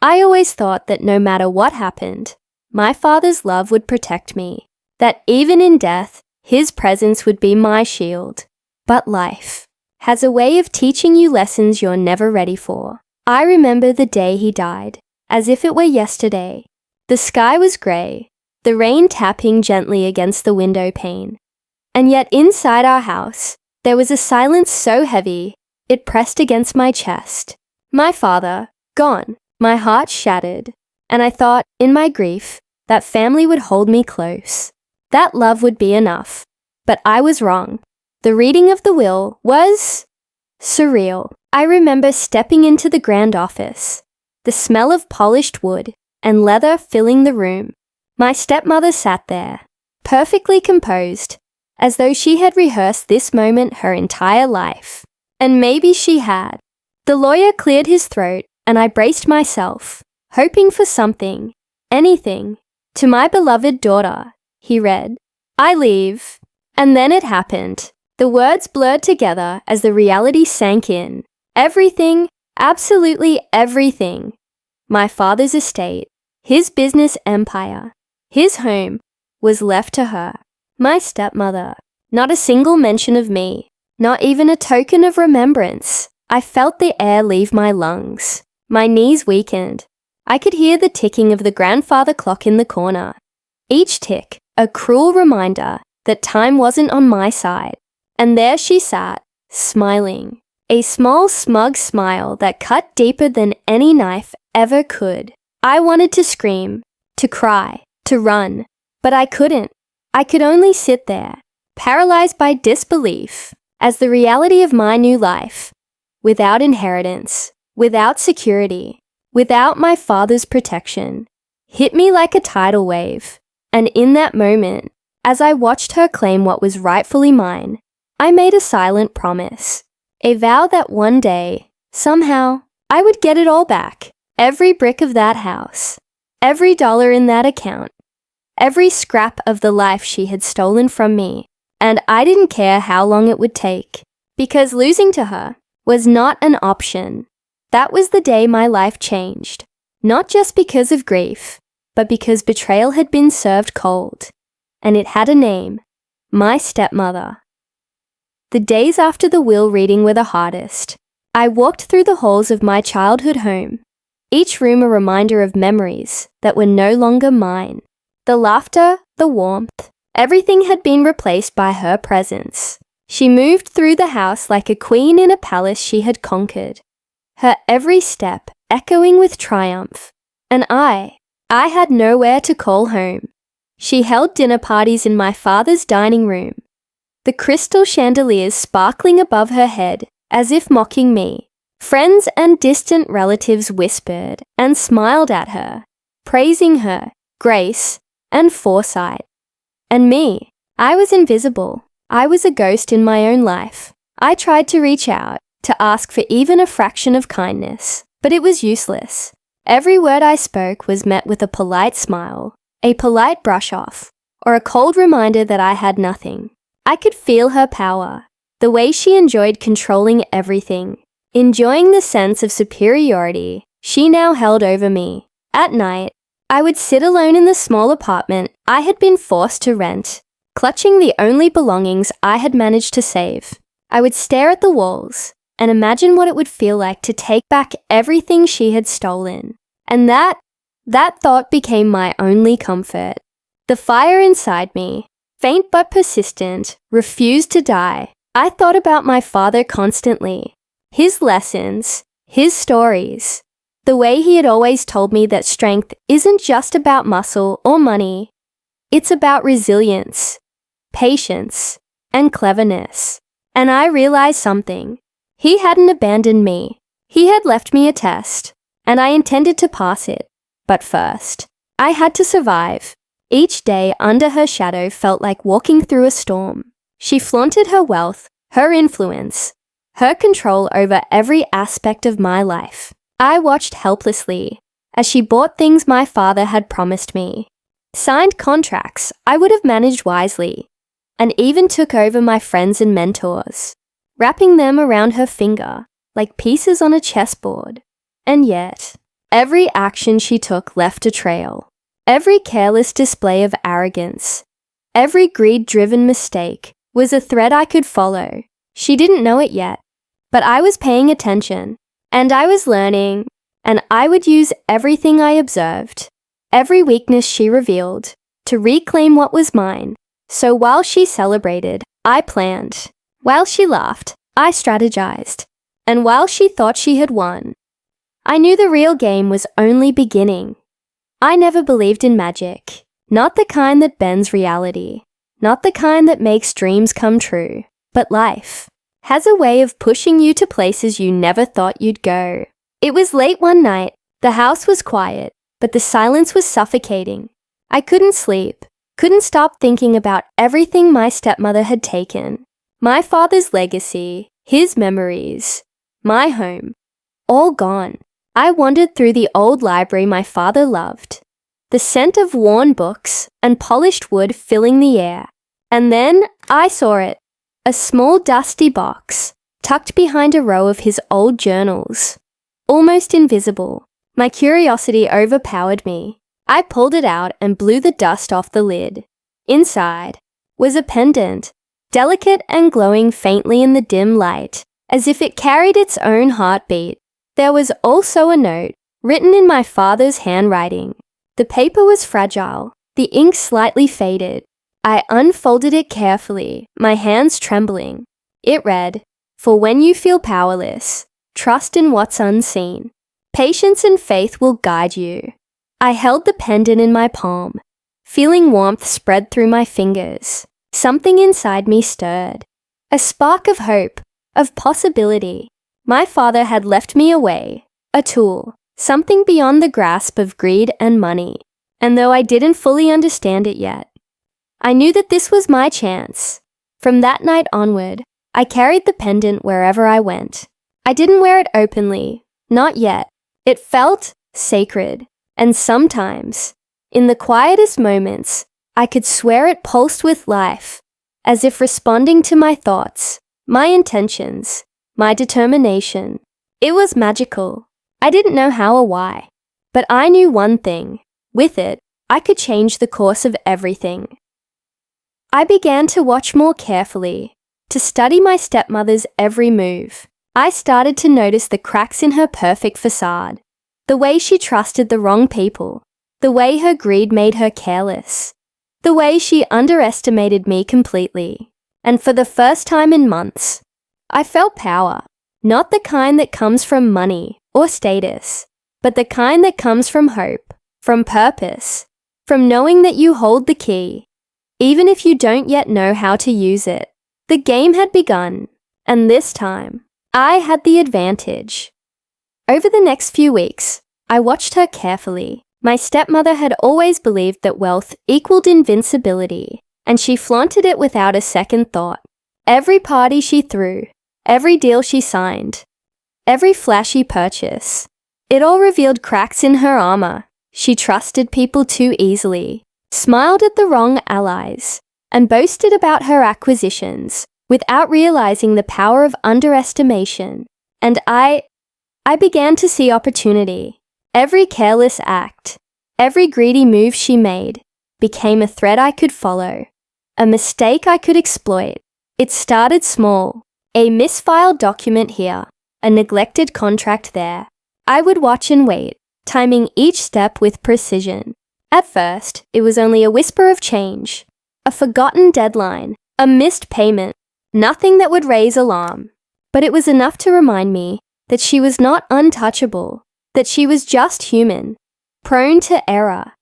I always thought that no matter what happened, my father's love would protect me, that even in death, his presence would be my shield. But life has a way of teaching you lessons you're never ready for. I remember the day he died, as if it were yesterday. The sky was grey, the rain tapping gently against the window pane. And yet inside our house, there was a silence so heavy, it pressed against my chest. My father, gone, my heart shattered, and I thought, in my grief, that family would hold me close. That love would be enough. But I was wrong. The reading of the will was surreal. I remember stepping into the grand office, the smell of polished wood and leather filling the room. My stepmother sat there, perfectly composed, as though she had rehearsed this moment her entire life. And maybe she had. The lawyer cleared his throat, and I braced myself, hoping for something, anything. To my beloved daughter, he read, "I leave." And then it happened. The words blurred together as the reality sank in. Everything, absolutely everything. My father's estate, his business empire, his home, was left to her. My stepmother. Not a single mention of me. Not even a token of remembrance. I felt the air leave my lungs. My knees weakened. I could hear the ticking of the grandfather clock in the corner. Each tick, a cruel reminder that time wasn't on my side. And there she sat, smiling. A small, smug smile that cut deeper than any knife ever could. I wanted to scream, to cry, to run, but I couldn't. I could only sit there, paralyzed by disbelief, as the reality of my new life, without inheritance, without security, without my father's protection, hit me like a tidal wave. And in that moment, as I watched her claim what was rightfully mine, I made a silent promise, a vow that one day, somehow, I would get it all back. Every brick of that house, every dollar in that account, every scrap of the life she had stolen from me. And I didn't care how long it would take, because losing to her was not an option. That was the day my life changed, not just because of grief, but because betrayal had been served cold. And it had a name, my stepmother. The days after the will reading were the hardest. I walked through the halls of my childhood home, each room a reminder of memories that were no longer mine. The laughter, the warmth, everything had been replaced by her presence. She moved through the house like a queen in a palace she had conquered, her every step echoing with triumph. And I had nowhere to call home. She held dinner parties in my father's dining room, the crystal chandeliers sparkling above her head as if mocking me. Friends and distant relatives whispered and smiled at her, praising her grace and foresight. And me, I was invisible. I was a ghost in my own life. I tried to reach out, to ask for even a fraction of kindness, but it was useless. Every word I spoke was met with a polite smile, a polite brush off, or a cold reminder that I had nothing. I could feel her power, the way she enjoyed controlling everything, enjoying the sense of superiority she now held over me. At night, I would sit alone in the small apartment I had been forced to rent, clutching the only belongings I had managed to save. I would stare at the walls and imagine what it would feel like to take back everything she had stolen. And that thought became my only comfort. The fire inside me, faint but persistent, refused to die. I thought about my father constantly, his lessons, his stories, the way he had always told me that strength isn't just about muscle or money. It's about resilience, patience, and cleverness. And I realized something. He hadn't abandoned me. He had left me a test, and I intended to pass it. But first, I had to survive. Each day under her shadow felt like walking through a storm. She flaunted her wealth, her influence, her control over every aspect of my life. I watched helplessly as she bought things my father had promised me, signed contracts I would have managed wisely, and even took over my friends and mentors, wrapping them around her finger like pieces on a chessboard. And yet, Every action she took left a trail. Every careless display of arrogance, every greed-driven mistake was a thread I could follow. She didn't know it yet, but I was paying attention, and I was learning, and I would use everything I observed, every weakness she revealed, to reclaim what was mine. So while she celebrated, I planned. While she laughed, I strategized. And while she thought she had won, I knew the real game was only beginning. I never believed in magic, not the kind that bends reality, not the kind that makes dreams come true, but life has a way of pushing you to places you never thought you'd go. It was late one night. The house was quiet, but the silence was suffocating. I couldn't sleep, couldn't stop thinking about everything my stepmother had taken. My father's legacy, his memories, my home, all gone. I wandered through the old library my father loved, the scent of worn books and polished wood filling the air. And then I saw it, a small dusty box, tucked behind a row of his old journals. Almost invisible, my curiosity overpowered me. I pulled it out and blew the dust off the lid. Inside was a pendant, delicate and glowing faintly in the dim light, as if it carried its own heartbeat. There was also a note, written in my father's handwriting. The paper was fragile, the ink slightly faded. I unfolded it carefully, my hands trembling. It read, "For when you feel powerless, trust in what's unseen. Patience and faith will guide you." I held the pendant in my palm, feeling warmth spread through my fingers. Something inside me stirred. A spark of hope, of possibility. My father had left me away, a tool, something beyond the grasp of greed and money. And though I didn't fully understand it yet, I knew that this was my chance. From that night onward, I carried the pendant wherever I went. I didn't wear it openly, not yet. It felt sacred, and sometimes, in the quietest moments, I could swear it pulsed with life, as if responding to my thoughts, my intentions, my determination. It was magical. I didn't know how or why, but I knew one thing. With it, I could change the course of everything. I began to watch more carefully, to study my stepmother's every move. I started to notice the cracks in her perfect facade, the way she trusted the wrong people, the way her greed made her careless, the way she underestimated me completely. And for the first time in months, I felt power, not the kind that comes from money or status, but the kind that comes from hope, from purpose, from knowing that you hold the key, even if you don't yet know how to use it. The game had begun, and this time, I had the advantage. Over the next few weeks, I watched her carefully. My stepmother had always believed that wealth equaled invincibility, and she flaunted it without a second thought. Every party she threw, every deal she signed, every flashy purchase, it all revealed cracks in her armor. She trusted people too easily, smiled at the wrong allies, and boasted about her acquisitions without realizing the power of underestimation. And I began to see opportunity. Every careless act, every greedy move she made became a thread I could follow, a mistake I could exploit. It started small, a misfiled document here, a neglected contract there. I would watch and wait, timing each step with precision. At first, it was only a whisper of change, a forgotten deadline, a missed payment, nothing that would raise alarm. But it was enough to remind me that she was not untouchable, that she was just human, prone to error.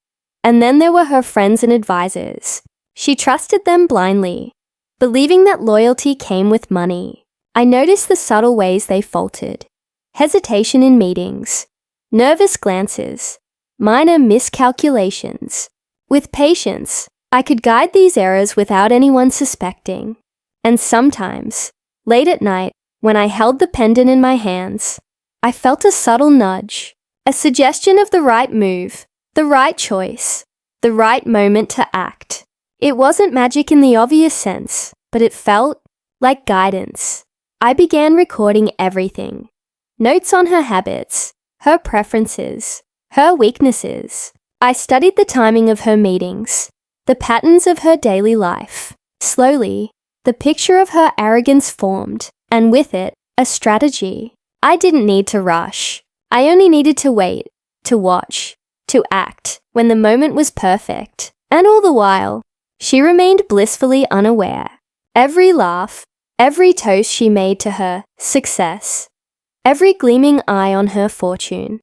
And then there were her friends and advisors. She trusted them blindly, believing that loyalty came with money. I noticed the subtle ways they faltered. Hesitation in meetings, nervous glances, minor miscalculations. With patience, I could guide these errors without anyone suspecting. And sometimes, late at night, when I held the pendant in my hands, I felt a subtle nudge, a suggestion of the right move, the right choice, the right moment to act. It wasn't magic in the obvious sense, but it felt like guidance. I began recording everything. Notes on her habits, her preferences, her weaknesses. I studied the timing of her meetings, the patterns of her daily life. Slowly, the picture of her arrogance formed, and with it, a strategy. I didn't need to rush. I only needed to wait, to watch, to act when the moment was perfect. And all the while, she remained blissfully unaware. Every laugh, every toast she made to her success, every gleaming eye on her fortune.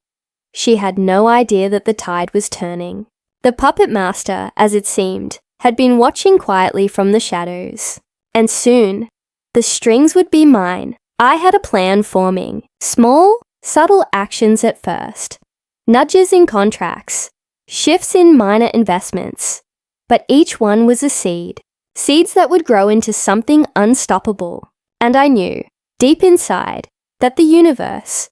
She had no idea that the tide was turning. The puppet master, as it seemed, had been watching quietly from the shadows. And soon, the strings would be mine. I had a plan forming. Small, subtle actions at first. Nudges in contracts. Shifts in minor investments. But each one was a seed. Seeds that would grow into something unstoppable. And I knew, deep inside, that the universe,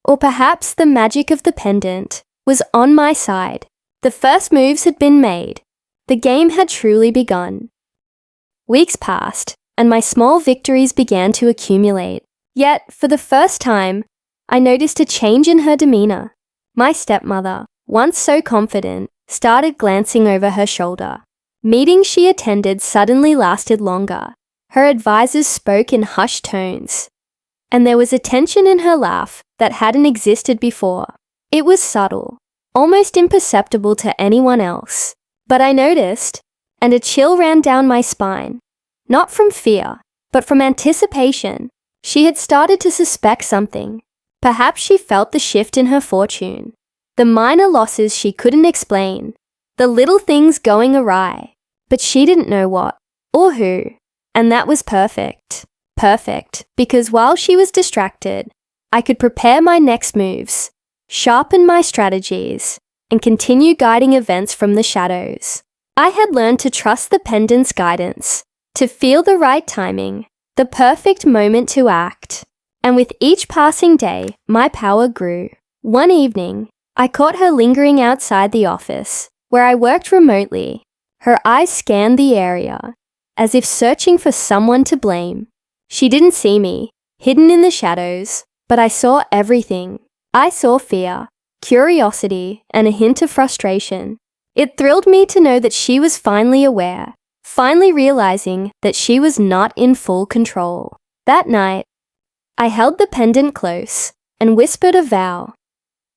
or perhaps the magic of the pendant, was on my side. The first moves had been made. The game had truly begun. Weeks passed, and my small victories began to accumulate. Yet, for the first time, I noticed a change in her demeanor. My stepmother, once so confident, started glancing over her shoulder. Meetings she attended suddenly lasted longer. Her advisors spoke in hushed tones. And there was a tension in her laugh that hadn't existed before. It was subtle, almost imperceptible to anyone else. But I noticed, and a chill ran down my spine. Not from fear, but from anticipation. She had started to suspect something. Perhaps she felt the shift in her fortune. The minor losses she couldn't explain. The little things going awry. But she didn't know what, or who. And that was perfect. Perfect, because while she was distracted, I could prepare my next moves, sharpen my strategies, and continue guiding events from the shadows. I had learned to trust the pendant's guidance, to feel the right timing, the perfect moment to act. And with each passing day, my power grew. One evening, I caught her lingering outside the office, where I worked remotely. Her eyes scanned the area, as if searching for someone to blame. She didn't see me, hidden in the shadows, but I saw everything. I saw fear, curiosity, and a hint of frustration. It thrilled me to know that she was finally aware, finally realizing that she was not in full control. That night, I held the pendant close and whispered a vow.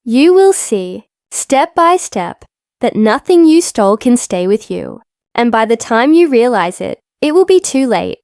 You will see, step by step, that nothing you stole can stay with you. And by the time you realize it, it will be too late.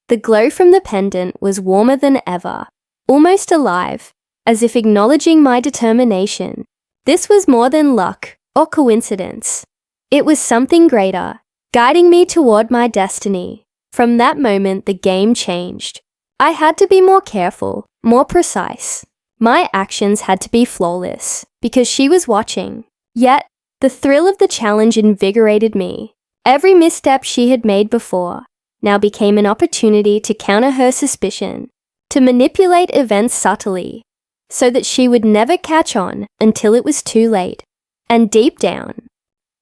The glow from the pendant was warmer than ever, almost alive, as if acknowledging my determination. This was more than luck or coincidence. It was something greater, guiding me toward my destiny. From that moment, the game changed. I had to be more careful, more precise. My actions had to be flawless, because she was watching. Yet, the thrill of the challenge invigorated me. Every misstep she had made before now became an opportunity to counter her suspicion, to manipulate events subtly, so that she would never catch on until it was too late. And deep down,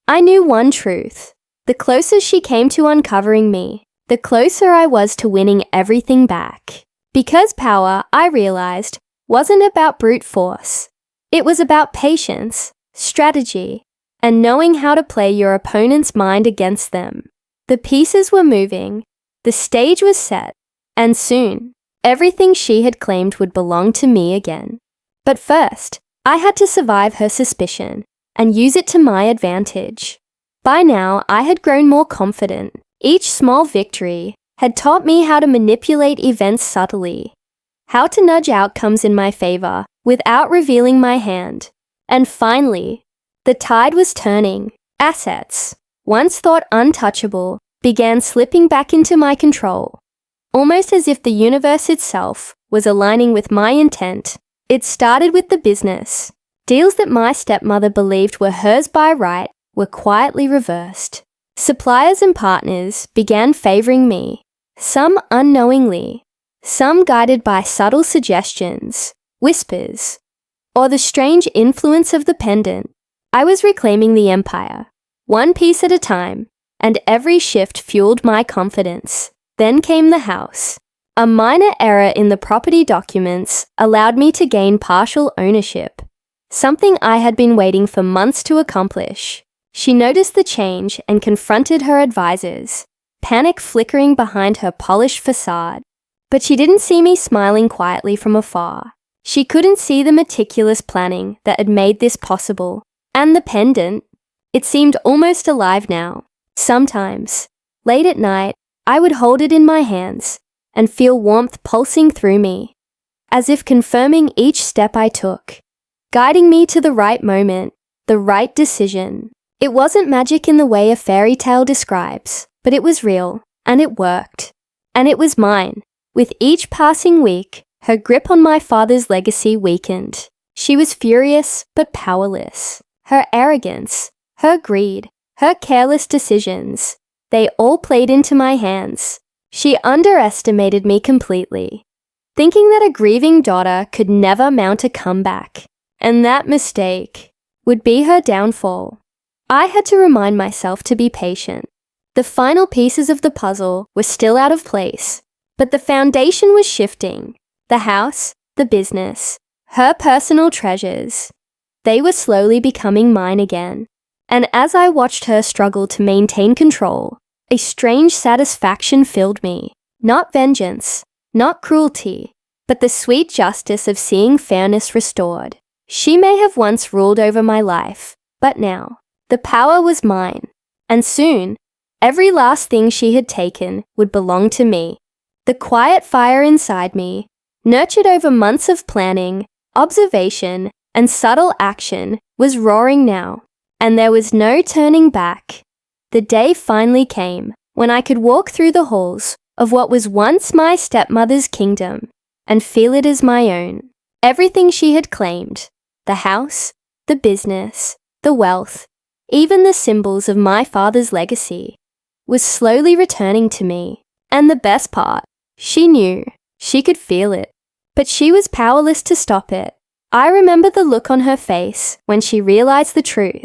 I knew one truth. The closer she came to uncovering me, the closer I was to winning everything back. Because power, I realized, wasn't about brute force. It was about patience, strategy, and knowing how to play your opponent's mind against them. The pieces were moving, the stage was set, and soon, everything she had claimed would belong to me again. But first, I had to survive her suspicion and use it to my advantage. By now, I had grown more confident. Each small victory had taught me how to manipulate events subtly, how to nudge outcomes in my favor without revealing my hand. And finally, the tide was turning. Assets, once thought untouchable, began slipping back into my control. Almost as if the universe itself was aligning with my intent. It started with the business. Deals that my stepmother believed were hers by right were quietly reversed. Suppliers and partners began favoring me, some unknowingly, some guided by subtle suggestions, whispers, or the strange influence of the pendant. I was reclaiming the empire, one piece at a time, and every shift fueled my confidence. Then came the house. A minor error in the property documents allowed me to gain partial ownership. something I had been waiting for months to accomplish. She noticed the change and confronted her advisors, panic flickering behind her polished facade. But she didn't see me smiling quietly from afar. She couldn't see the meticulous planning that had made this possible. And the pendant, it seemed almost alive now. Sometimes, late at night, I would hold it in my hands and feel warmth pulsing through me, as if confirming each step I took, guiding me to the right moment, the right decision. It wasn't magic in the way a fairy tale describes, but it was real, and it worked. And it was mine. With each passing week, her grip on my father's legacy weakened. She was furious, but powerless. Her arrogance, her greed, her careless decisions, they all played into my hands. She underestimated me completely, thinking that a grieving daughter could never mount a comeback, and that mistake would be her downfall. I had to remind myself to be patient. The final pieces of the puzzle were still out of place, but the foundation was shifting. The house, the business, her personal treasures, they were slowly becoming mine again. And as I watched her struggle to maintain control, a strange satisfaction filled me. Not vengeance, not cruelty, but the sweet justice of seeing fairness restored. She may have once ruled over my life, but now, the power was mine. And soon, every last thing she had taken would belong to me. The quiet fire inside me, nurtured over months of planning, observation, and subtle action, was roaring now. And there was no turning back. The day finally came when I could walk through the halls of what was once my stepmother's kingdom and feel it as my own. Everything she had claimed, the house, the business, the wealth, even the symbols of my father's legacy, was slowly returning to me. And the best part, she knew, she could feel it, but she was powerless to stop it. I remember the look on her face when she realized the truth.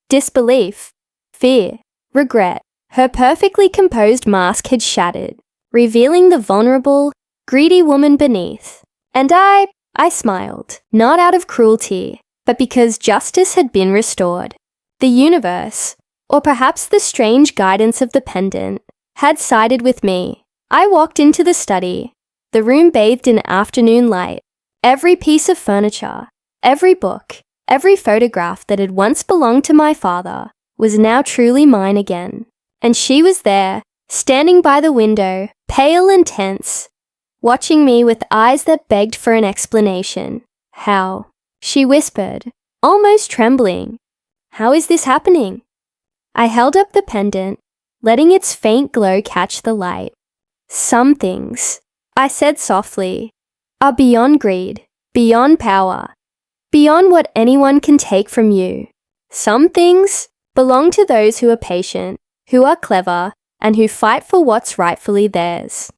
Disbelief, fear, regret. Her perfectly composed mask had shattered, revealing the vulnerable, greedy woman beneath. And I smiled, not out of cruelty, but because justice had been restored. The universe, or perhaps the strange guidance of the pendant, had sided with me. I walked into the study, the room bathed in afternoon light. Every piece of furniture, every book, every photograph that had once belonged to my father was now truly mine again. And she was there, standing by the window, pale and tense, watching me with eyes that begged for an explanation. How? She whispered, almost trembling. How is this happening? I held up the pendant, letting its faint glow catch the light. Some things, I said softly, are beyond greed, beyond power, beyond what anyone can take from you. Some things belong to those who are patient, who are clever, and who fight for what's rightfully theirs.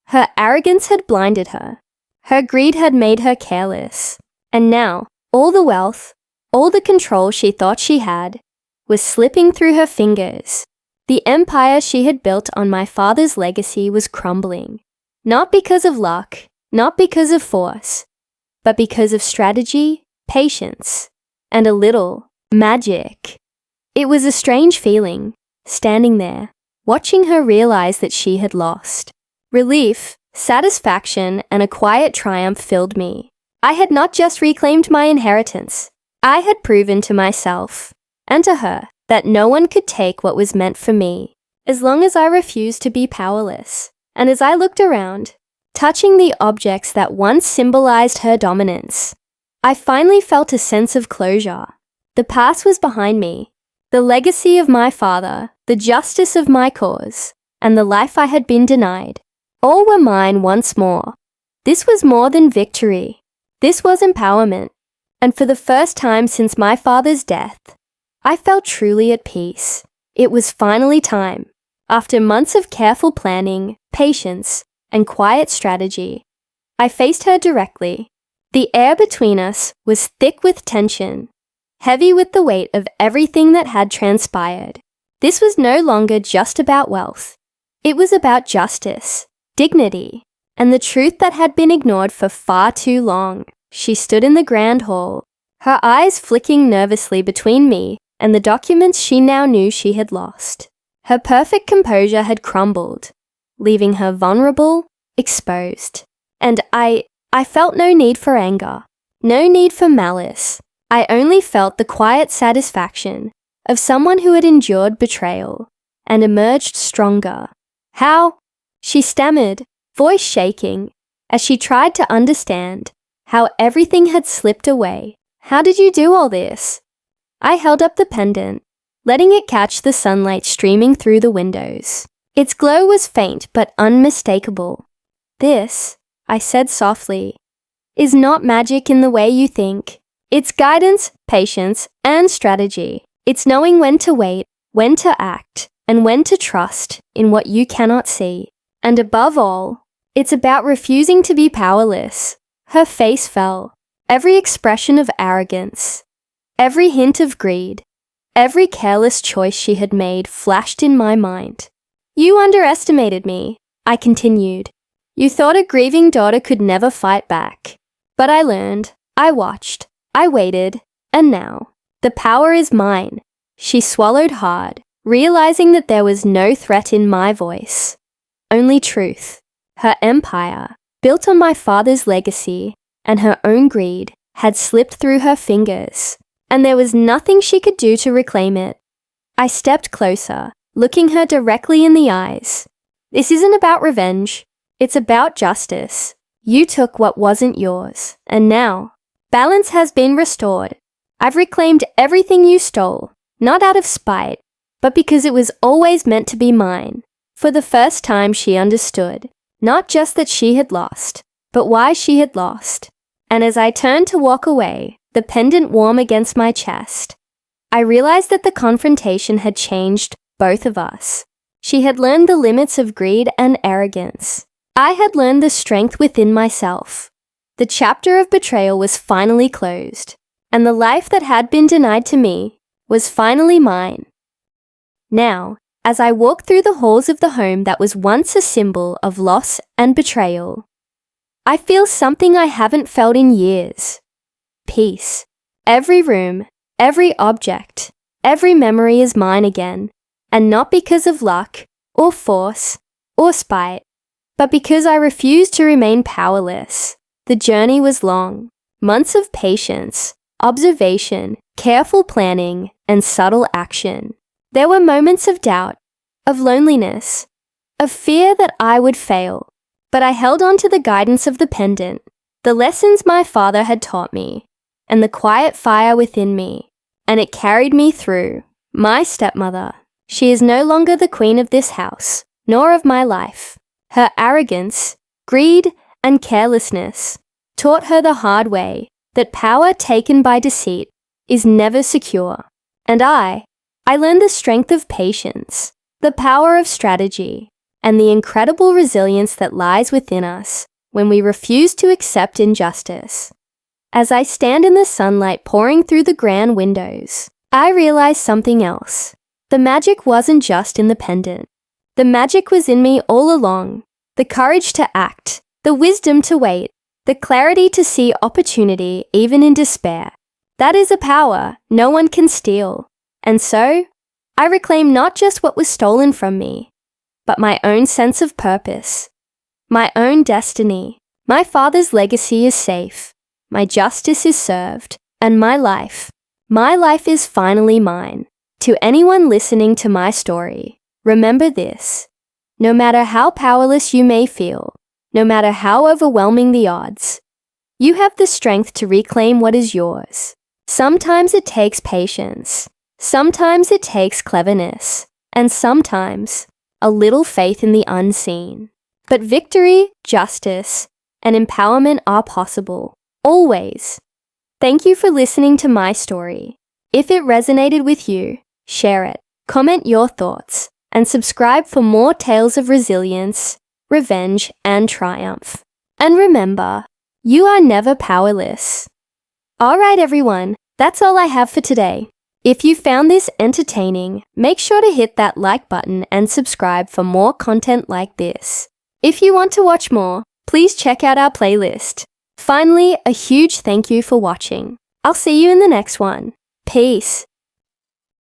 Her arrogance had blinded her. Her greed had made her careless. And now, all the wealth, all the control she thought she had, was slipping through her fingers. The empire she had built on my father's legacy was crumbling. Not because of luck, not because of force, but because of strategy, patience, and a little magic. It was a strange feeling, standing there, watching her realize that she had lost. Relief, satisfaction, and a quiet triumph filled me. I had not just reclaimed my inheritance. I had proven to myself, and to her, that no one could take what was meant for me, as long as I refused to be powerless. And as I looked around, touching the objects that once symbolized her dominance, I finally felt a sense of closure. The past was behind me. The legacy of my father, the justice of my cause, and the life I had been denied, all were mine once more. This was more than victory. This was empowerment. And for the first time since my father's death, I felt truly at peace. It was finally time. After months of careful planning, patience, and quiet strategy, I faced her directly. The air between us was thick with tension, heavy with the weight of everything that had transpired. This was no longer just about wealth. It was about justice, dignity, and the truth that had been ignored for far too long. She stood in the grand hall, her eyes flicking nervously between me and the documents she now knew she had lost. Her perfect composure had crumbled, leaving her vulnerable, exposed. And I felt no need for anger, no need for malice. I only felt the quiet satisfaction of someone who had endured betrayal and emerged stronger. How? She stammered, voice shaking, as she tried to understand how everything had slipped away. How did you do all this? I held up the pendant, letting it catch the sunlight streaming through the windows. Its glow was faint but unmistakable. This, I said softly, is not magic in the way you think. It's guidance, patience, and strategy. It's knowing when to wait, when to act, and when to trust in what you cannot see. And above all, it's about refusing to be powerless. Her face fell. Every expression of arrogance, every hint of greed, every careless choice she had made flashed in my mind. You underestimated me, I continued. You thought a grieving daughter could never fight back. But I learned, I watched, I waited, and now, the power is mine. She swallowed hard, realizing that there was no threat in my voice. Only truth. Her empire, built on my father's legacy and her own greed, had slipped through her fingers, and there was nothing she could do to reclaim it. I stepped closer, looking her directly in the eyes. This isn't about revenge. It's about justice. You took what wasn't yours, and now, balance has been restored. I've reclaimed everything you stole, not out of spite, but because it was always meant to be mine. For the first time she understood, not just that she had lost, but why she had lost. And as I turned to walk away, the pendant warm against my chest, I realized that the confrontation had changed both of us. She had learned the limits of greed and arrogance. I had learned the strength within myself. The chapter of betrayal was finally closed, and the life that had been denied to me was finally mine. Now, as I walk through the halls of the home that was once a symbol of loss and betrayal, I feel something I haven't felt in years. Peace. Every room, every object, every memory is mine again, and not because of luck, or force, or spite, but because I refused to remain powerless. The journey was long. Months of patience, observation, careful planning, and subtle action. There were moments of doubt, of loneliness, of fear that I would fail. But I held on to the guidance of the pendant, the lessons my father had taught me, and the quiet fire within me, and it carried me through. My stepmother, she is no longer the queen of this house, nor of my life. Her arrogance, greed, and carelessness taught her the hard way that power taken by deceit is never secure. And I learned the strength of patience, the power of strategy, and the incredible resilience that lies within us when we refuse to accept injustice. As I stand in the sunlight pouring through the grand windows, I realize something else. The magic wasn't just in the pendant. The magic was in me all along. The courage to act, the wisdom to wait, the clarity to see opportunity even in despair. That is a power no one can steal. And so, I reclaim not just what was stolen from me, but my own sense of purpose, my own destiny. My father's legacy is safe, my justice is served, and my life is finally mine. To anyone listening to my story, remember this. No matter how powerless you may feel, no matter how overwhelming the odds, you have the strength to reclaim what is yours. Sometimes it takes patience, sometimes it takes cleverness, and sometimes a little faith in the unseen. But victory, justice, and empowerment are possible, always. Thank you for listening to my story. If it resonated with you, share it, comment your thoughts, and subscribe for more tales of resilience, revenge, and triumph. And remember, you are never powerless. Alright everyone, that's all I have for today. If you found this entertaining, make sure to hit that like button and subscribe for more content like this. If you want to watch more, please check out our playlist. Finally, a huge thank you for watching. I'll see you in the next one. Peace.